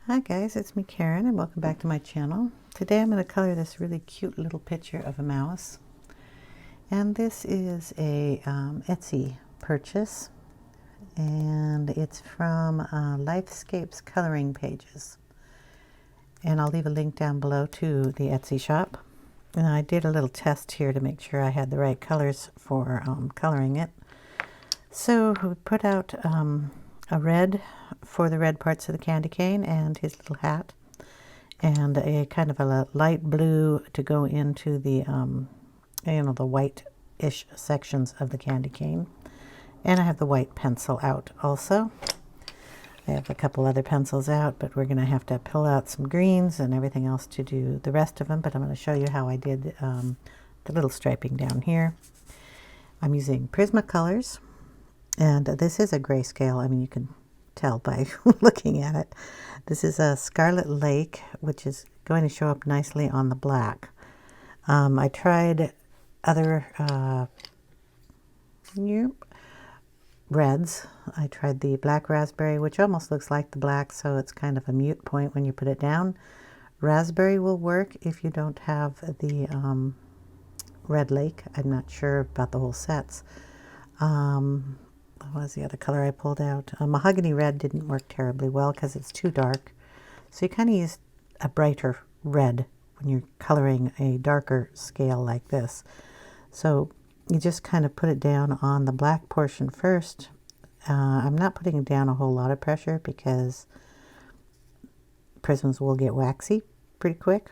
Hi guys, it's me Karen and welcome back to my channel. Today I'm going to color this really cute little picture of a mouse. And this is a Etsy purchase and it's from Lifescapes Coloring Pages. And I'll leave a link down below to the Etsy shop. And I did a little test here to make sure I had the right colors for coloring it. So we put out a red for the red parts of the candy cane and his little hat, and a kind of a light blue to go into the the white-ish sections of the candy cane. And I have the white pencil out also. I have a couple other pencils out, but we're going to have to pull out some greens and everything else to do the rest of them. But I'm going to show you how I did the little striping down here. I'm using Prismacolors, and this is a grayscale. I mean, you can tell by looking at it. This is a Scarlet Lake, which is going to show up nicely on the black. I tried other reds. I tried the black raspberry, which almost looks like the black, so it's kind of a mute point when you put it down. Raspberry will work if you don't have the red lake. I'm not sure about the whole sets. What was the other color I pulled out? Mahogany red didn't work terribly well because it's too dark. So you kind of use a brighter red when you're coloring a darker scale like this. So you just kind of put it down on the black portion first. I'm not putting it down a whole lot of pressure because prisms will get waxy pretty quick.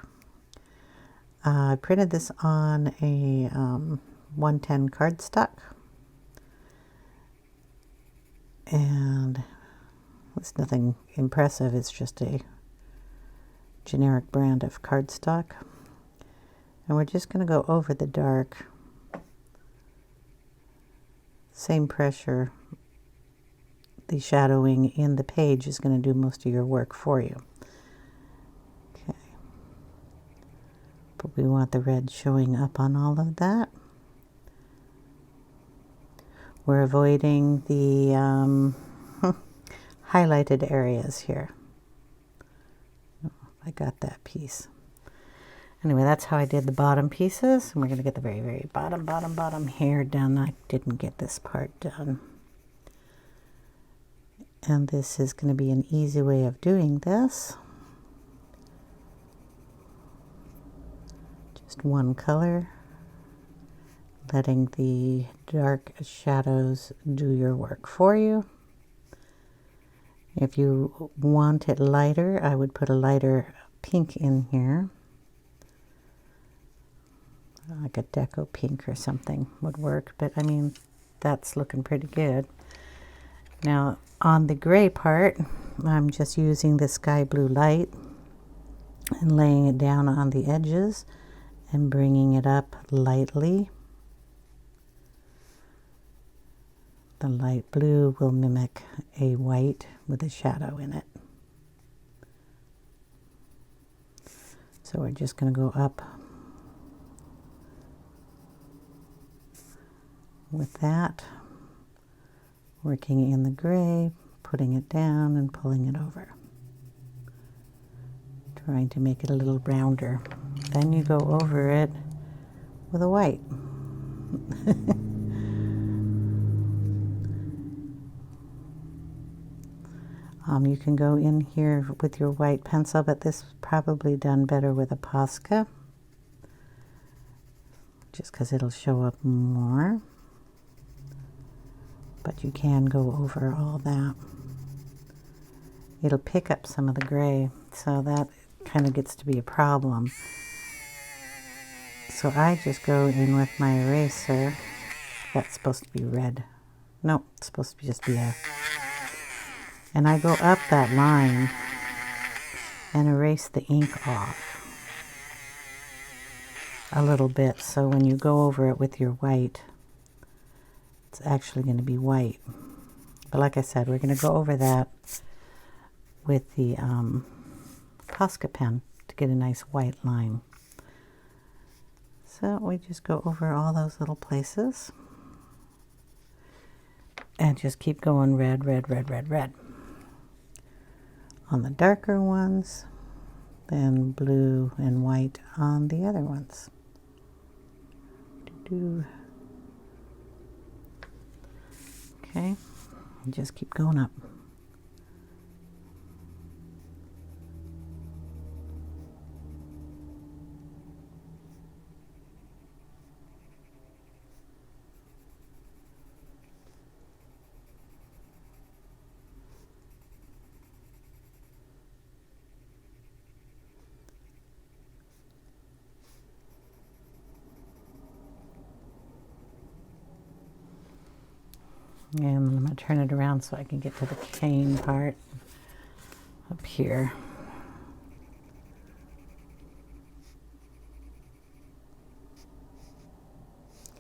I printed this on a 110 cardstock. And it's nothing impressive, it's just a generic brand of cardstock. And we're just going to go over the dark. Same pressure. The shadowing in the page is going to do most of your work for you. Okay. But we want the red showing up on all of that. We're avoiding the highlighted areas here. Oh, I got that piece. Anyway, that's how I did the bottom pieces. And we're going to get the very, very bottom here done. I didn't get this part done. And this is going to be an easy way of doing this. Just one color. Letting the dark shadows do your work for you. If you want it lighter, I would put a lighter pink in here. Like a Deco Pink or something would work, but I mean, that's looking pretty good. Now, on the gray part, I'm just using the sky blue light and laying it down on the edges and bringing it up lightly. The light blue will mimic a white with a shadow in it. So we're just going to go up with that, working in the gray, putting it down and pulling it over. Trying to make it a little rounder. Then you go over it with a white. You can go in here with your white pencil, but this is probably done better with a Posca, just because it'll show up more. But you can go over all that. It'll pick up some of the gray, so that kind of gets to be a problem. So I just go in with my eraser. That's supposed to be red. No, it's supposed to just be a... And I go up that line and erase the ink off a little bit, so when you go over it with your white, it's actually going to be white. But like I said, we're going to go over that with the Posca pen to get a nice white line. So we just go over all those little places and just keep going red, red, red, red, red. on the darker ones, then blue and white on the other ones. Okay, and just keep going up. And I'm going to turn it around so I can get to the cane part up here.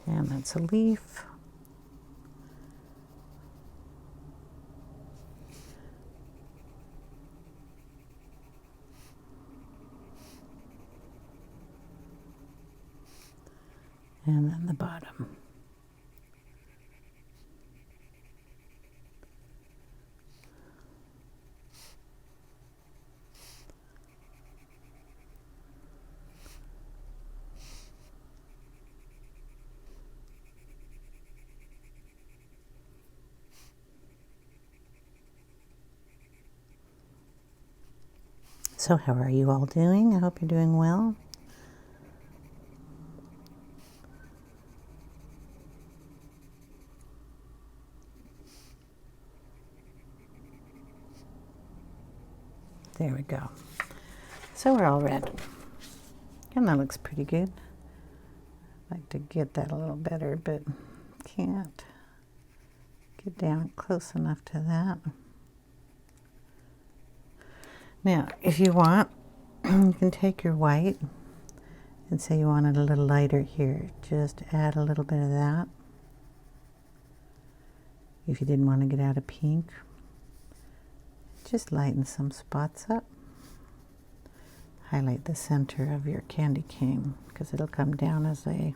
And that's a leaf. And then the bottom. So how are you all doing? I hope you're doing well. There we go. So we're all red. And that looks pretty good. I'd like to get that a little better, but can't get down close enough to that. Now, if you want, you can take your white and say you want it a little lighter here. Just add a little bit of that. If you didn't want to get out of pink, just lighten some spots up. Highlight the center of your candy cane because it'll come down as a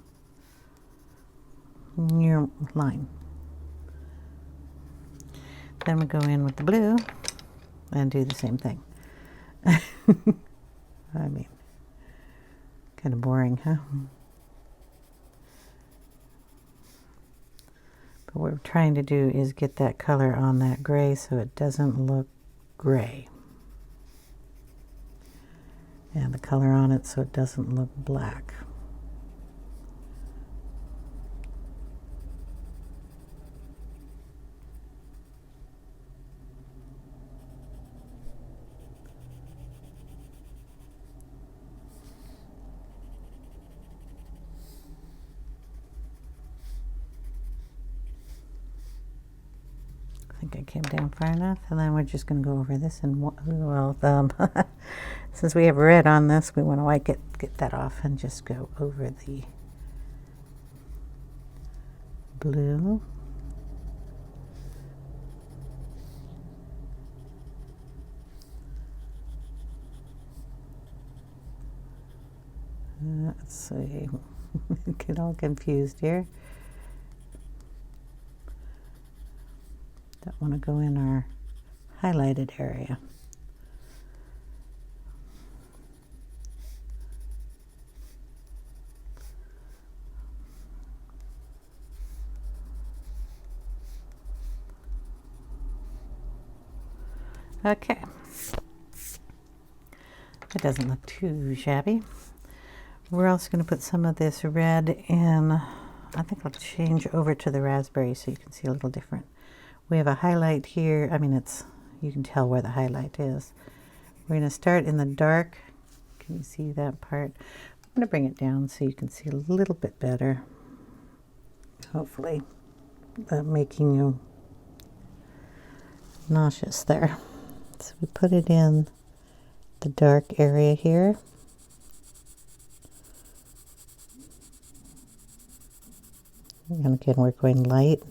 near line. Then we go in with the blue and do the same thing. I mean, kind of boring, huh? But what we're trying to do is get that color on that gray so it doesn't look gray. And the color on it so it doesn't look black. I think I came down far enough, and then we're just going to go over this and well, since we have red on this, we want to like get that off and just go over the blue. Let's see, get all confused here. Don't want to go in our highlighted area. Okay. That doesn't look too shabby. We're also going to put some of this red in. I think I'll change over to the raspberry so you can see a little different. We have a highlight here. I mean, you can tell where the highlight is. We're going to start in the dark. Can you see that part? I'm going to bring it down so you can see a little bit better. Hopefully, making you nauseous there. So we put it in the dark area here. And again, we're going light.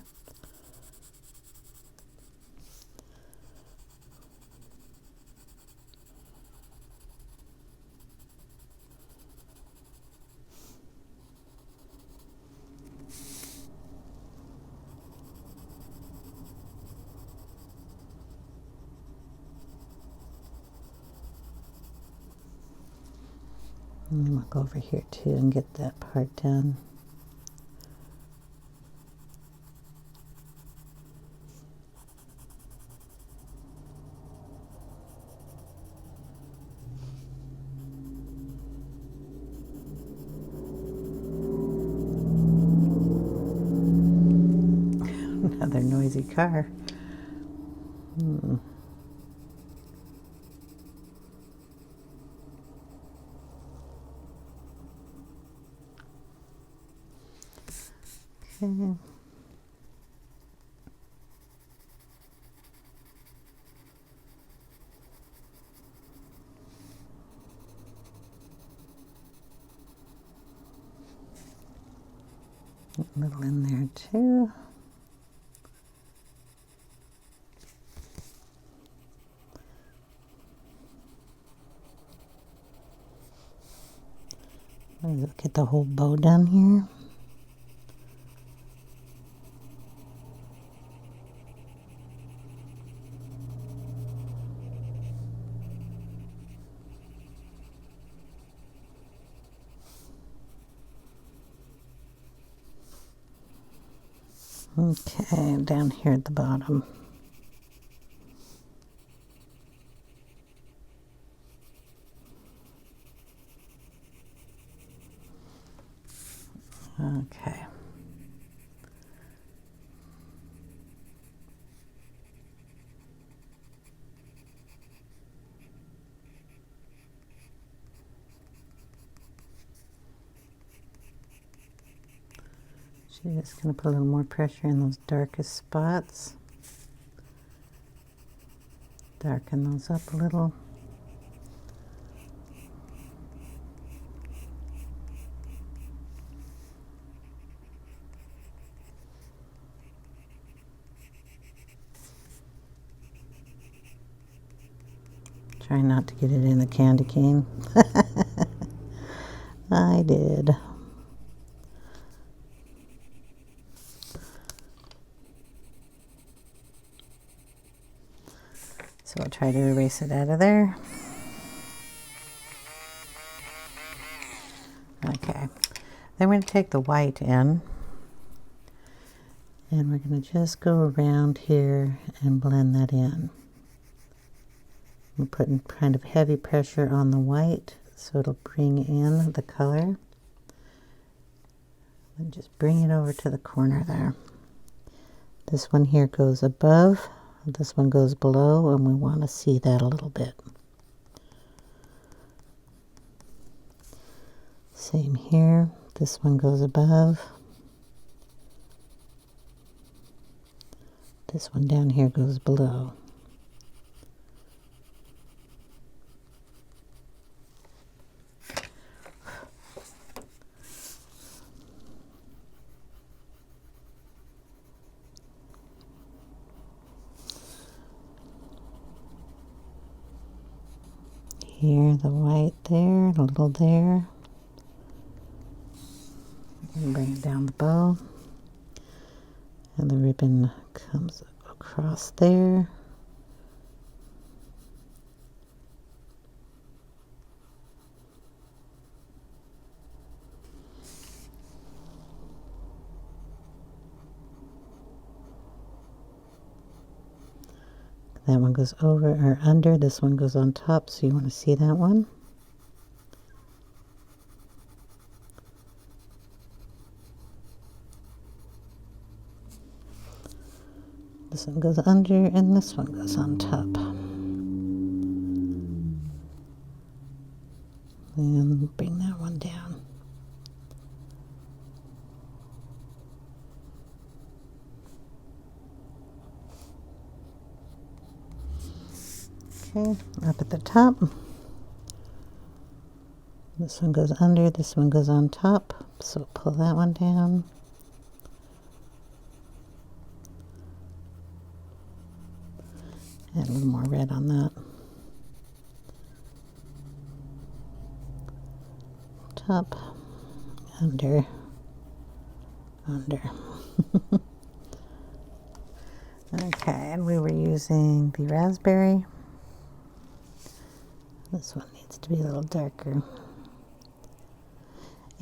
And then we'll go over here too and get that part done. Another noisy car. Okay. A little in there too. Get the whole bow done here. Okay, down here at the bottom. Okay. Just going to put a little more pressure in those darkest spots. Darken those up a little. Try not to get it in the candy cane. I did. So I'll try to erase it out of there. Okay. Then we're going to take the white in. And we're going to just go around here and blend that in. I'm putting kind of heavy pressure on the white so it'll bring in the color. And just bring it over to the corner there. This one here goes above. This one goes below, and we want to see that a little bit. Same here. This one goes above. This one down here goes below. Here, the white there, a little there. And bring it down the bow. And the ribbon comes across there. That one goes over or under, this one goes on top, so you want to see that one. This one goes under and this one goes on top. And bring that one down. Okay, up at the top. This one goes under, this one goes on top. So pull that one down. Add a little more red on that. Top, under, under. Okay, and we were using the raspberry. This one needs to be a little darker.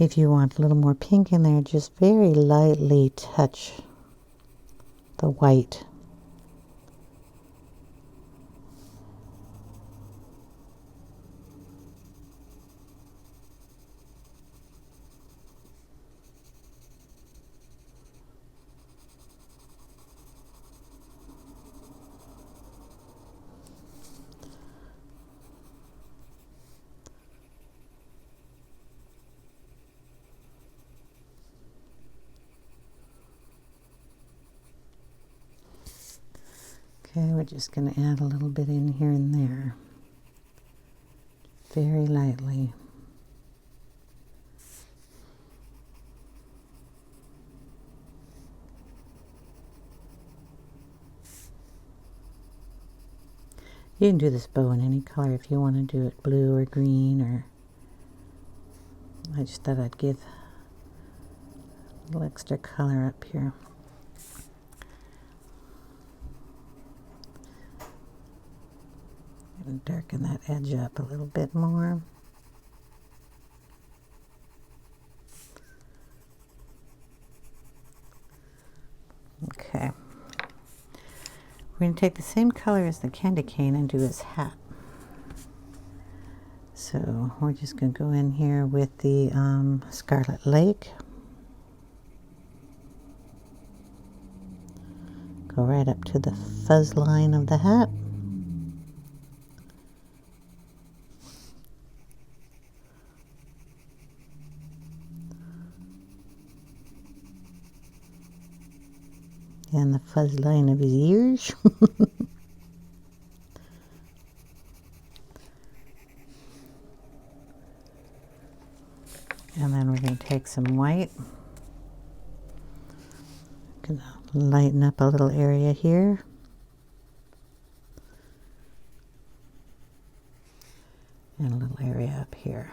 If you want a little more pink in there, just very lightly touch the white. Okay, we're just going to add a little bit in here and there, very lightly. You can do this bow in any color if you want to do it blue or green, or I just thought I'd give a little extra color up here. And darken that edge up a little bit more. Okay. We're going to take the same color as the candy cane and do his hat. So we're just going to go in here with the Scarlet Lake. Go right up to the fuzz line of the hat. And the fuzz line of his ears. And then we're going to take some white. Gonna lighten up a little area here. And a little area up here.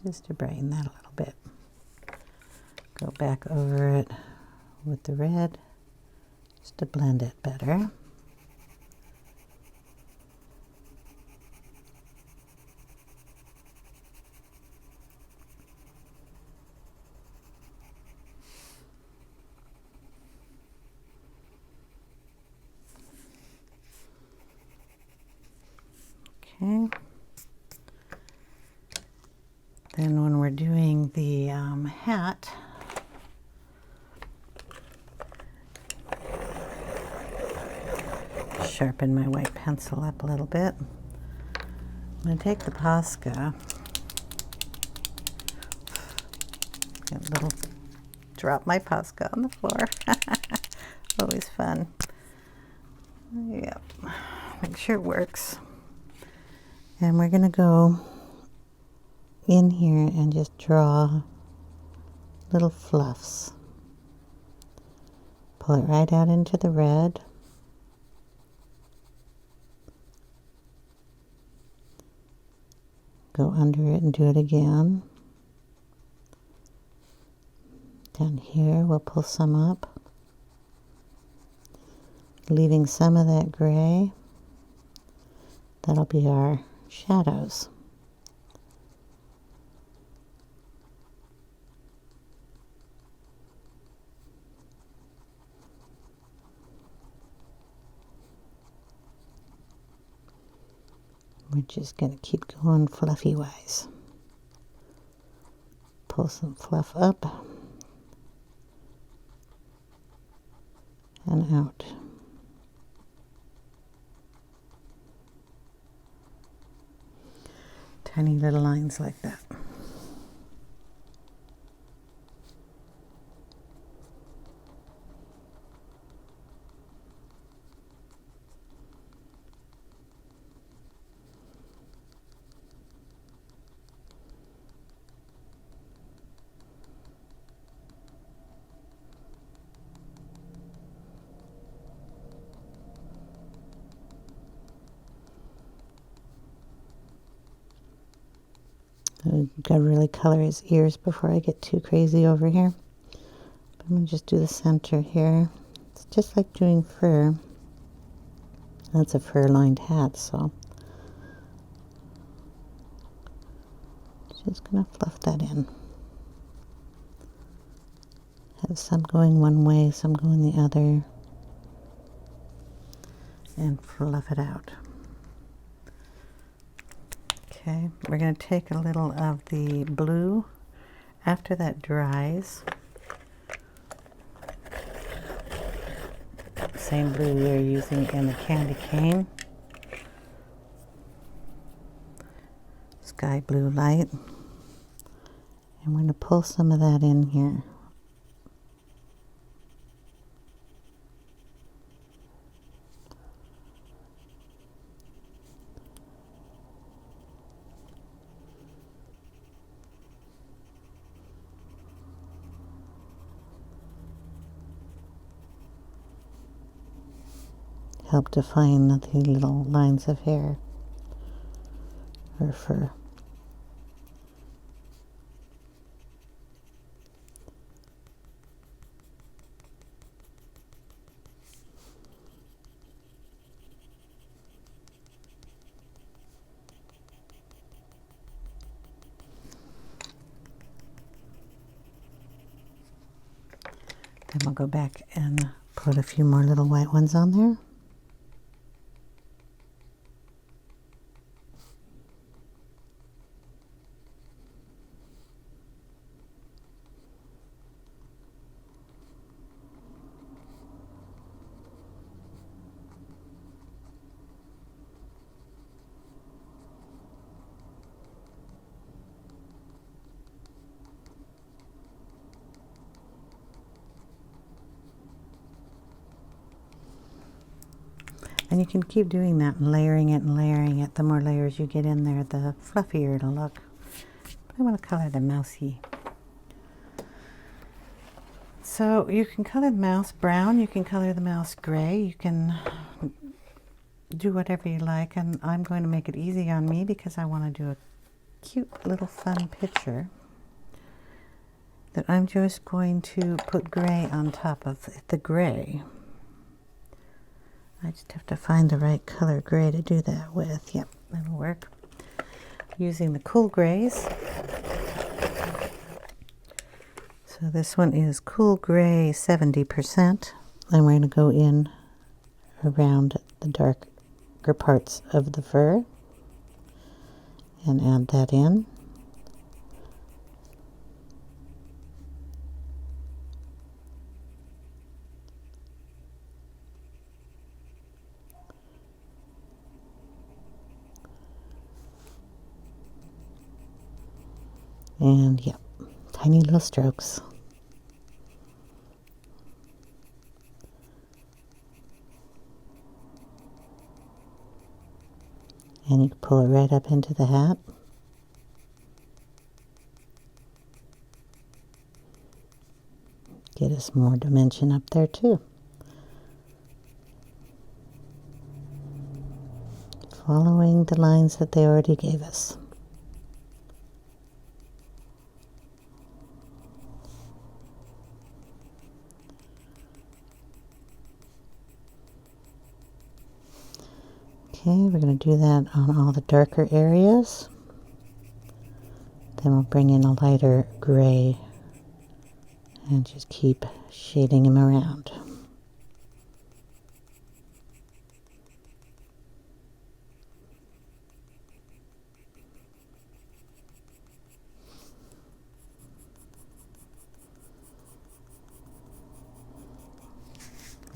Just to brighten that a little bit. Go back over it with the red, just to blend it better. Okay. Then when we're doing the hat, sharpen my white pencil up a little bit. I'm going to take the Posca. Drop my Posca on the floor. Always fun. Yep. Make sure it works. And we're going to go in here and just draw little fluffs. Pull it right out into the red. Go under it and do it again. Down here we'll pull some up, leaving some of that gray. That'll be our shadows. We're just going to keep going fluffy wise. Pull some fluff up and out. Tiny little lines like that. I've got to really color his ears before I get too crazy over here. But I'm going to just do the center here. It's just like doing fur. That's a fur-lined hat, so. Just going to fluff that in. Have some going one way, some going the other. And fluff it out. Okay, we're going to take a little of the blue after that dries. Same blue we are using in the candy cane. Sky blue light. And we're going to pull some of that in here. Help define the little lines of hair or fur. Then we'll go back and put a few more little white ones on there. And you can keep doing that and layering it and layering it. The more layers you get in there, the fluffier it'll look. But I want to color the mousey. So you can color the mouse brown, you can color the mouse gray, you can do whatever you like. And I'm going to make it easy on me because I want to do a cute little fun picture that I'm just going to put gray on top of the gray. I just have to find the right color gray to do that with. Yep, that'll work. Using the cool grays. So this one is cool gray 70%. And we're going to go in around the darker parts of the fur and add that in. And yep, tiny little strokes. And you can pull it right up into the hat. Get us more dimension up there too. Following the lines that they already gave us. Okay, we're going to do that on all the darker areas. Then we'll bring in a lighter gray and just keep shading him around.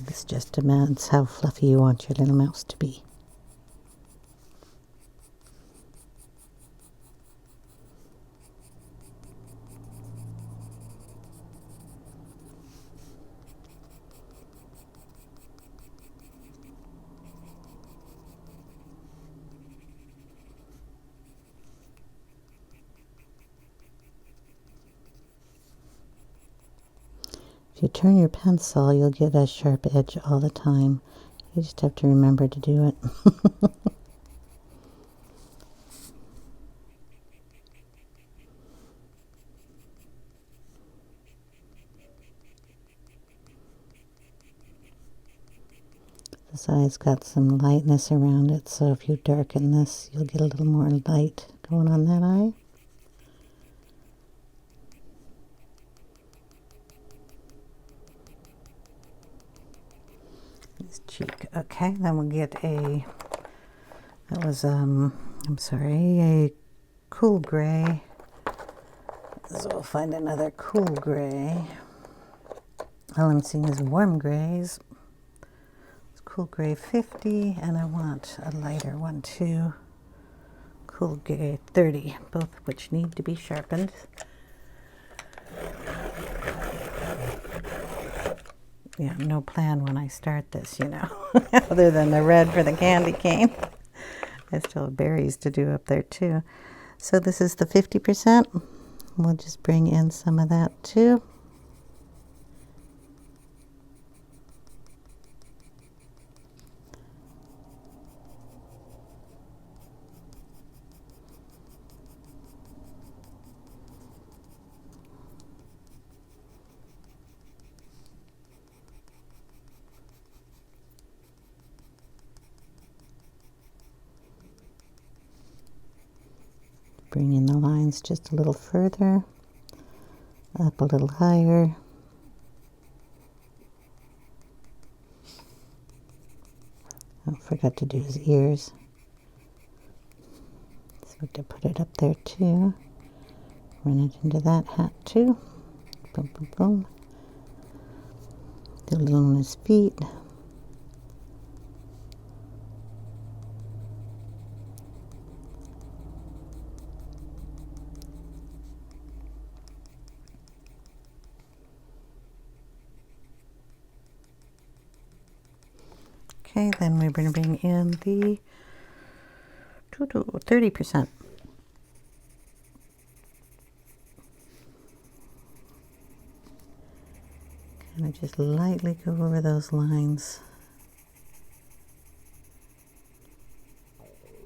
This just demands how fluffy you want your little mouse to be. If you turn your pencil, you'll get a sharp edge all the time. You just have to remember to do it. This eye's got some lightness around it, so if you darken this, you'll get a little more light going on that eye. cheek. Okay, then we'll get a, that was, I'm sorry, a cool gray. So we'll find another cool gray. All I'm seeing is warm grays. It's cool gray 50, and I want a lighter one too. Cool gray 30, both of which need to be sharpened. Yeah, no plan when I start this, you know, other than the red for the candy cane. I still have berries to do up there too. So this is the 50%. We'll just bring in some of that too. Bring in the lines just a little further, up a little higher. I forgot to do his ears. So to put it up there too. Run it into that hat too. Boom, boom, boom. Do a little on his feet. Okay, then we're going to bring in the 30%. Kind of just lightly go over those lines.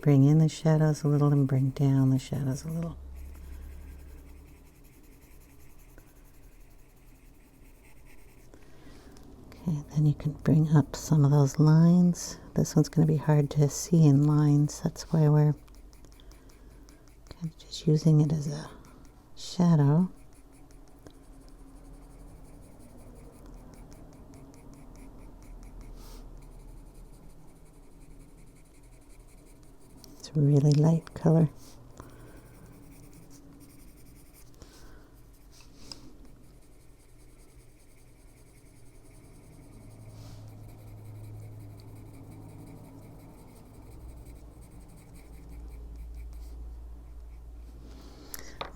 Bring in the shadows a little and bring down the shadows a little. Okay, then you can bring up some of those lines. This one's going to be hard to see in lines. That's why we're kind of just using it as a shadow. It's a really light color.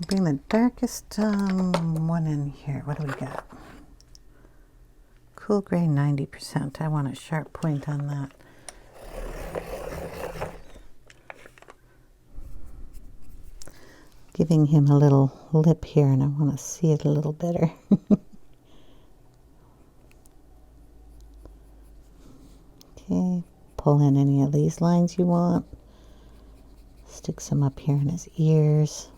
Bring the darkest one in here. What do we got? Cool gray 90%. I want a sharp point on that. Giving him a little lip here, and I want to see it a little better. Okay, pull in any of these lines you want. Stick some up here in his ears.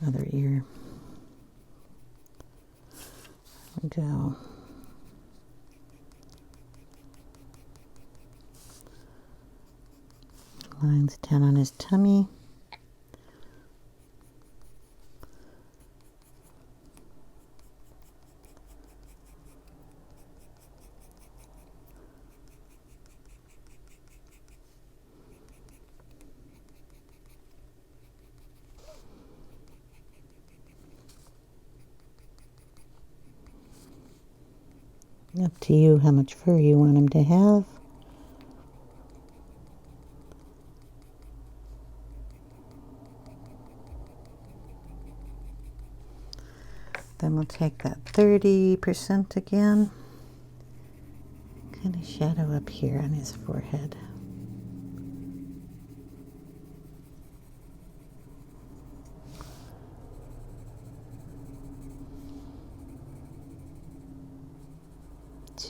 Other ear. There we go. Lines down on his tummy. Up to you how much fur you want him to have. Then we'll take that 30% again. Kind of shadow up here on his forehead.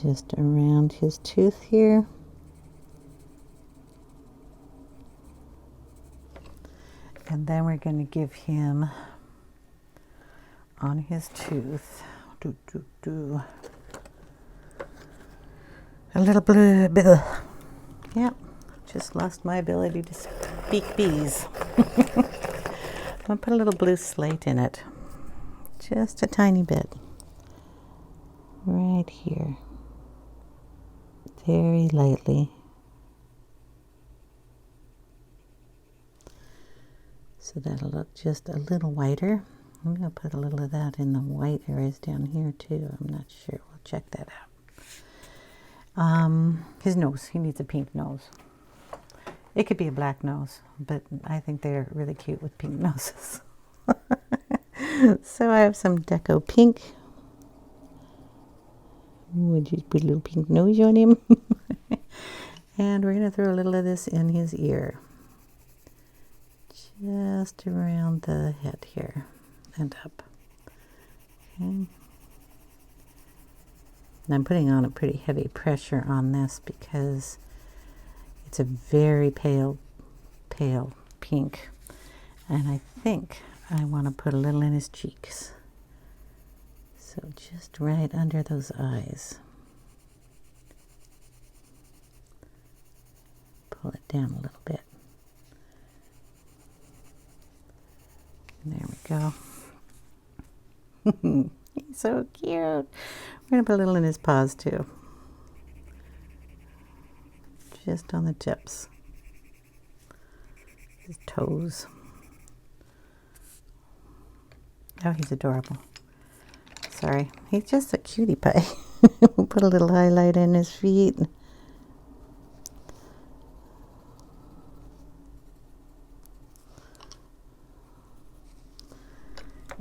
Just around his tooth here. And then we're going to give him on his tooth a little blue. Yep, just lost my ability to speak bees. I'm going to put a little blue slate in it. just a tiny bit right here, very lightly. So that'll look just a little whiter. I'm going to put a little of that in the white areas down here too. I'm not sure. We'll check that out. His nose. He needs a pink nose. It could be a black nose, but I think they're really cute with pink noses. So I have some Deco Pink. Would you put a little pink nose on him? And we're going to throw a little of this in his ear. Just around the head here and up. Okay. And I'm putting on a pretty heavy pressure on this because it's a very pale pink. And I think I want to put a little in his cheeks. So just right under those eyes. Pull it down a little bit. There we go. He's so cute. We're going to put a little in his paws too. Just on the tips. His toes. Oh, he's adorable. Sorry. He's just a cutie pie. We'll put a little highlight in his feet.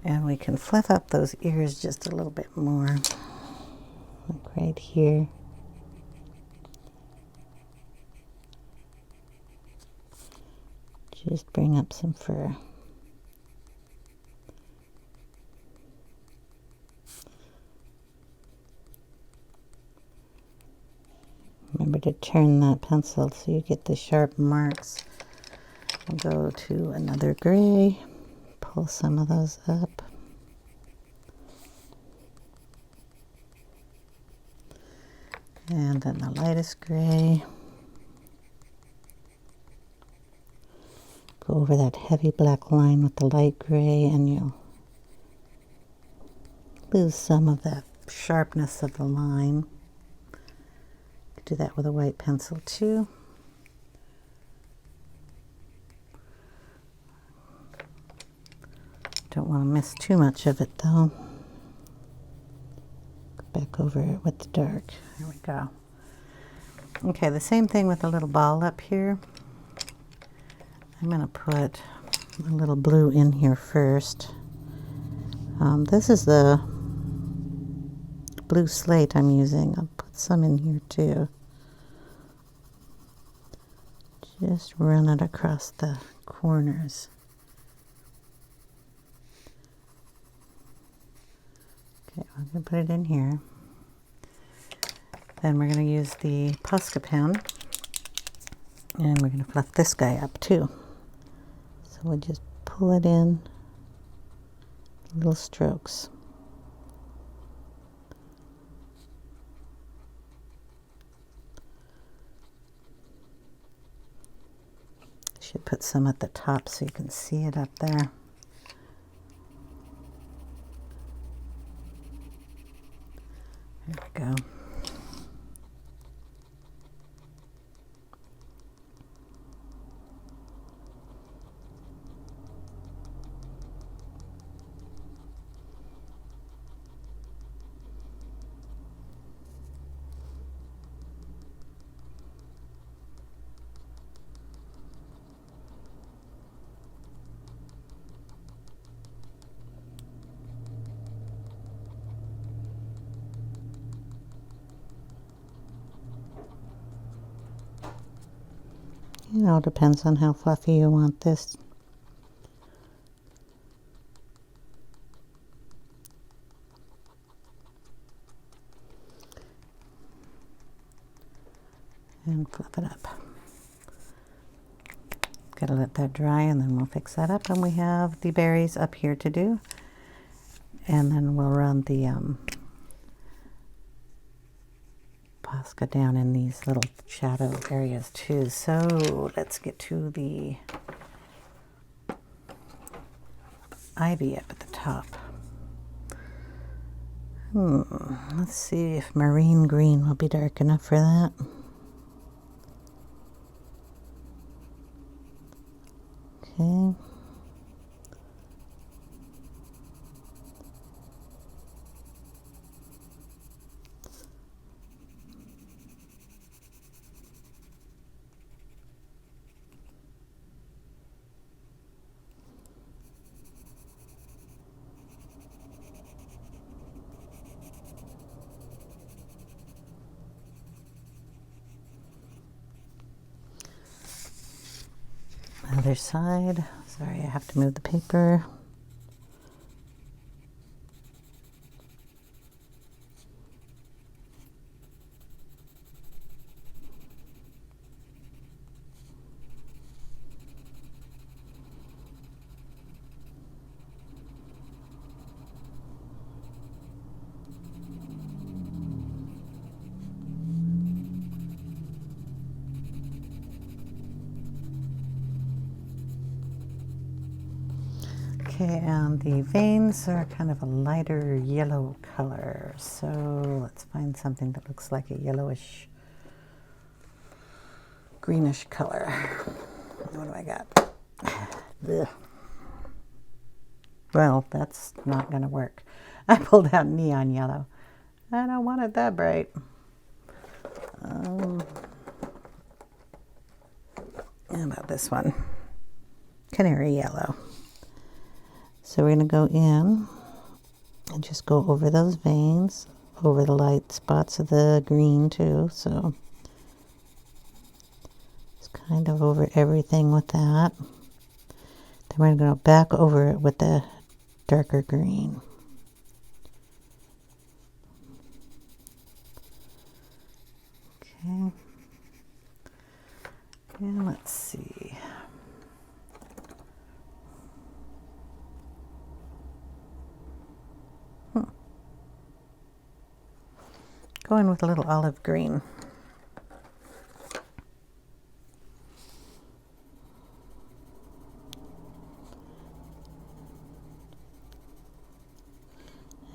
And we can fluff up those ears just a little bit more, like right here. Just bring up some fur. Remember to turn that pencil so you get the sharp marks. I'll go to another gray. Pull some of those up. And then the lightest gray. Go over that heavy black line with the light gray and you'll lose some of that sharpness of the line. Do that with a white pencil too. Don't want to miss too much of it though. Go back over it with the dark. There we go. Okay, the same thing with the little ball up here. I'm going to put a little blue in here first. This is the blue slate I'm using. I'll put some in here too. Just run it across the corners. Okay, I'm going to put it in here. Then we're going to use the Posca pen. And we're going to fluff this guy up too. So we'll just pull it in little strokes. Should put some at the top so you can see it up there. There we go. It all depends on how fluffy you want this. And fluff it up. Gotta let that dry and then we'll fix that up. And we have the berries up here to do. And then we'll run the Posca down in these little shadow areas too. So let's get to the ivy up at the top. Let's see if marine green will be dark enough for that. Okay. Other side. Sorry, I have to move the paper. Okay, and the veins are kind of a lighter yellow color. So let's find something that looks like a yellowish, greenish color. What do I got? Ugh. Well, that's not going to work. I pulled out neon yellow. I don't want it that bright. How about this one? Canary Yellow. So we're going to go in and just go over those veins, over the light spots of the green too. So it's kind of over everything with that. Then we're going to go back over it with the darker green. Okay. And let's see. Going with a little olive green.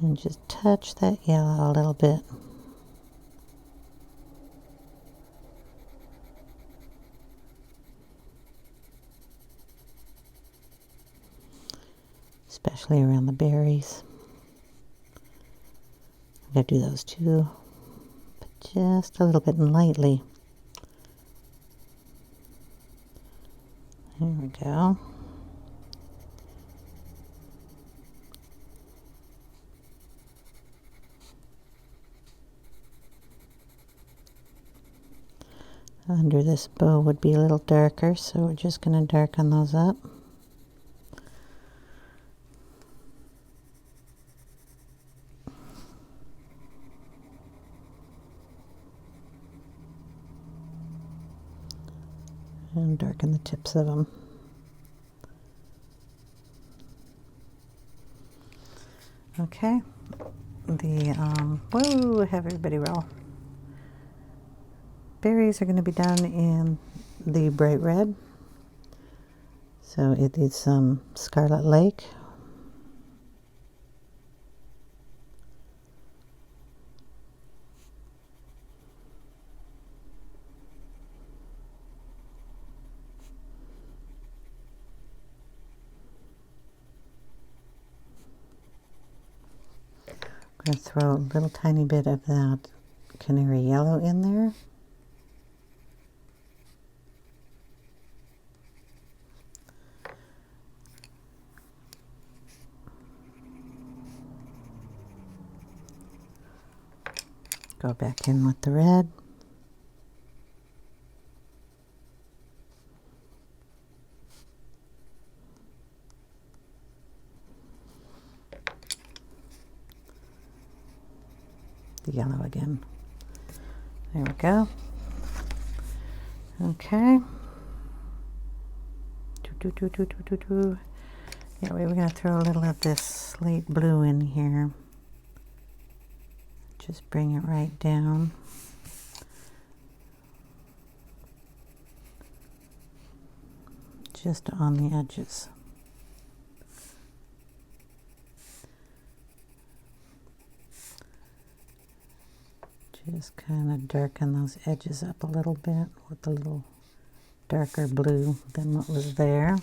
And just touch that yellow a little bit. Especially around the berries. I'm going to do those too. Just a little bit lightly. There we go. Under this bow would be a little darker, so we're just going to darken those up. And darken the tips of them. Okay. Whoa, have everybody roll. Berries are going to be done in the bright red. So it is some Scarlet Lake. I'm going to throw a little tiny bit of that Canary Yellow in there. Go back in with the red. The yellow again. There we go. Okay. Yeah, we're going to throw a little of this slate blue in here. Just bring it right down. Just on the edges. Just kind of darken those edges up a little bit with a little darker blue than what was there.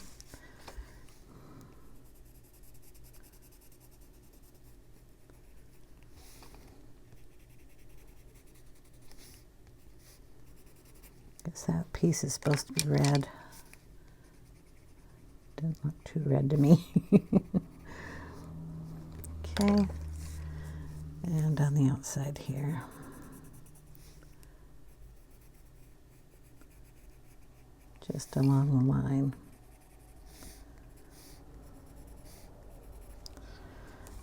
Guess that piece is supposed to be red. Didn't look too red to me. Okay, and on the outside here. Just along the line.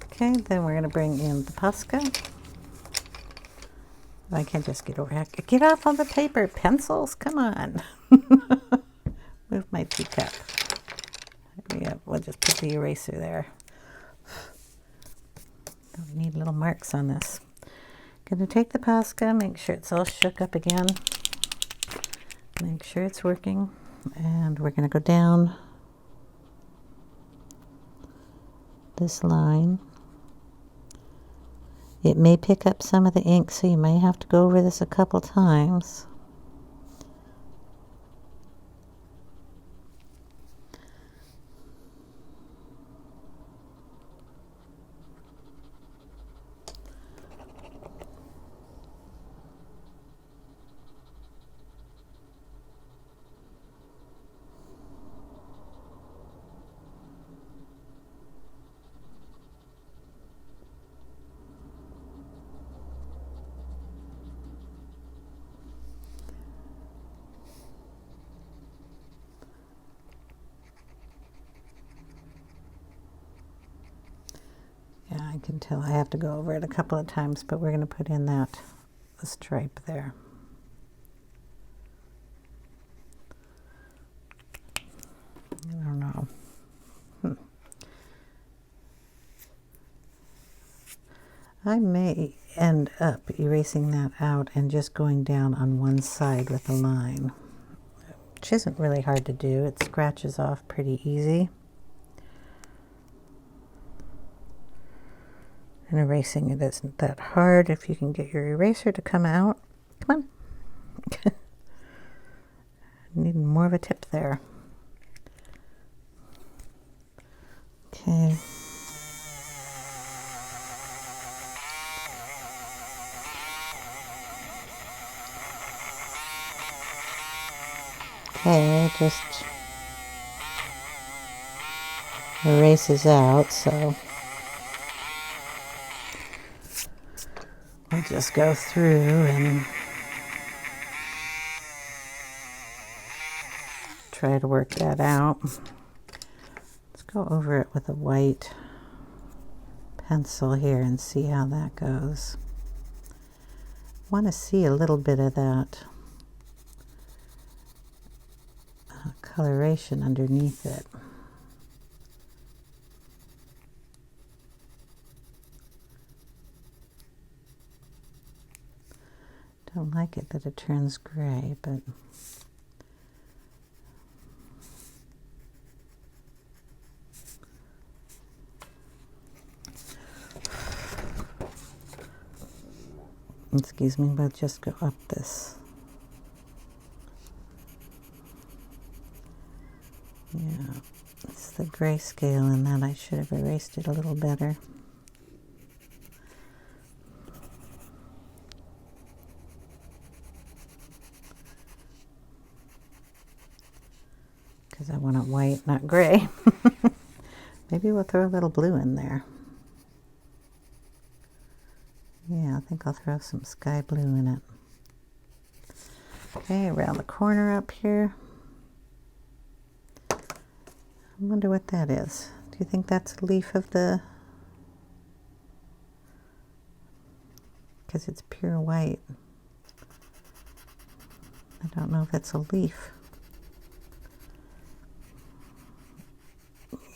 Okay, then we're going to bring in the Posca. I can't just get over here. Get off on the paper. Pencils, come on. Move my teacup. Yeah, we'll just put the eraser there. Don't need little marks on this. Gonna take the Posca, make sure it's all shook up again. Make sure it's working. And we're gonna go down this line. It may pick up some of the ink, so you may have to go over this a couple times. Yeah, I can tell I have to go over it a couple of times, but we're going to put in the stripe there. I don't know. I may end up erasing that out and just going down on one side with a line, which isn't really hard to do. It scratches off pretty easy. And erasing it isn't that hard if you can get your eraser to come out. Come on. Need more of a tip there. Okay. Okay, it just erases out, so I'll just go through and try to work that out. Let's go over it with a white pencil here and see how that goes. I want to see a little bit of that coloration underneath it. Don't like it that it turns gray, but excuse me, but just go up this. Yeah, it's the grayscale in that I should have erased it a little better. Because I want it white, not gray. Maybe we'll throw a little blue in there. Yeah, I think I'll throw some sky blue in it. Okay, around the corner up here. I wonder what that is. Do you think that's a leaf of the... Because it's pure white. I don't know if it's a leaf.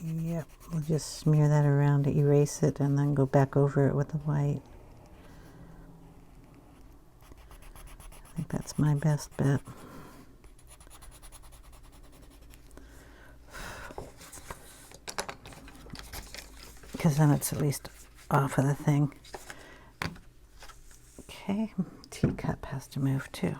Yep, we'll just smear that around to erase it and then go back over it with the white. I think that's my best bet. Because then it's at least off of the thing. Okay, teacup has to move too.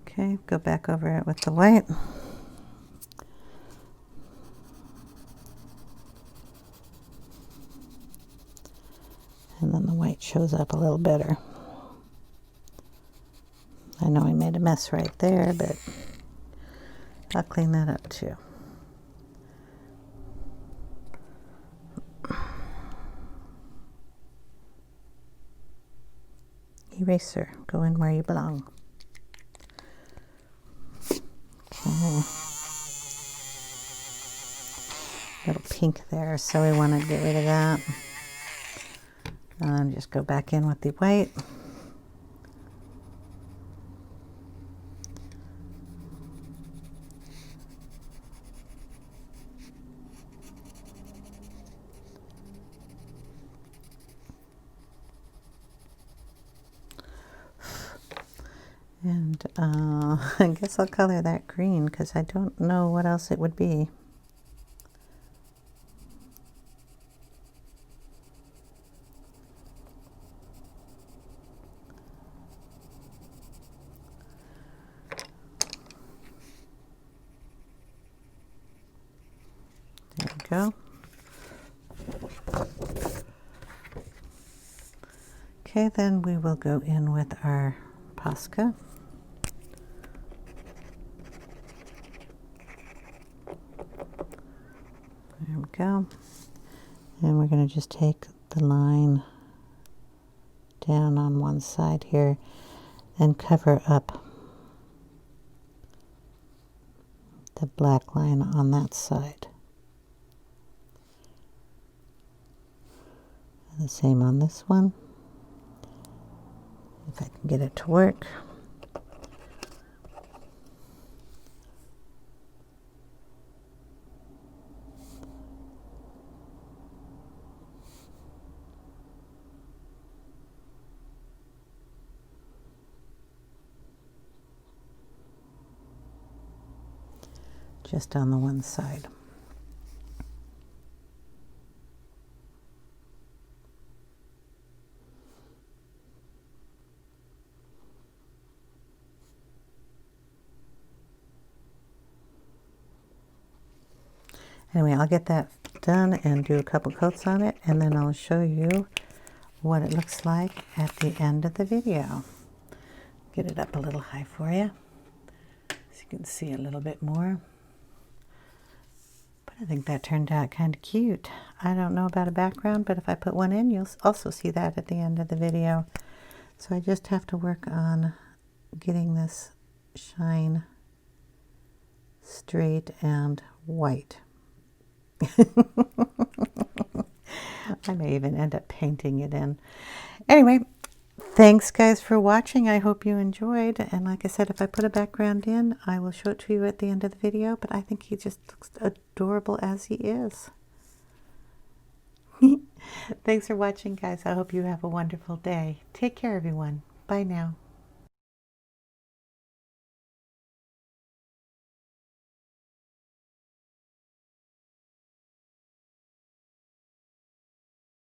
Okay, go back over it with the white. And then the white shows up a little better. I know I made a mess right there, but I'll clean that up too. Eraser, go in where you belong. Okay. Little pink there, so we want to get rid of that. And just go back in with the white. And I guess I'll color that green because I don't know what else it would be. There we go. Okay, then we will go in with our Posca. There we go. And we're going to just take the line down on one side here and cover up the black line on that side. And the same on this one. If I can get it to work. Just on the one side. Anyway, I'll get that done and do a couple coats on it, and then I'll show you what it looks like at the end of the video. Get it up a little high for you so you can see a little bit more. But I think that turned out kind of cute. I don't know about a background, but if I put one in, you'll also see that at the end of the video. So I just have to work on getting this shine straight and white. I may even end up painting it in. Anyway, thanks guys for watching. I hope you enjoyed. And like I said, if I put a background in, I will show it to you at the end of the video. But I think he just looks adorable as he is. Thanks for watching, guys. I hope you have a wonderful day. Take care, everyone. Bye now.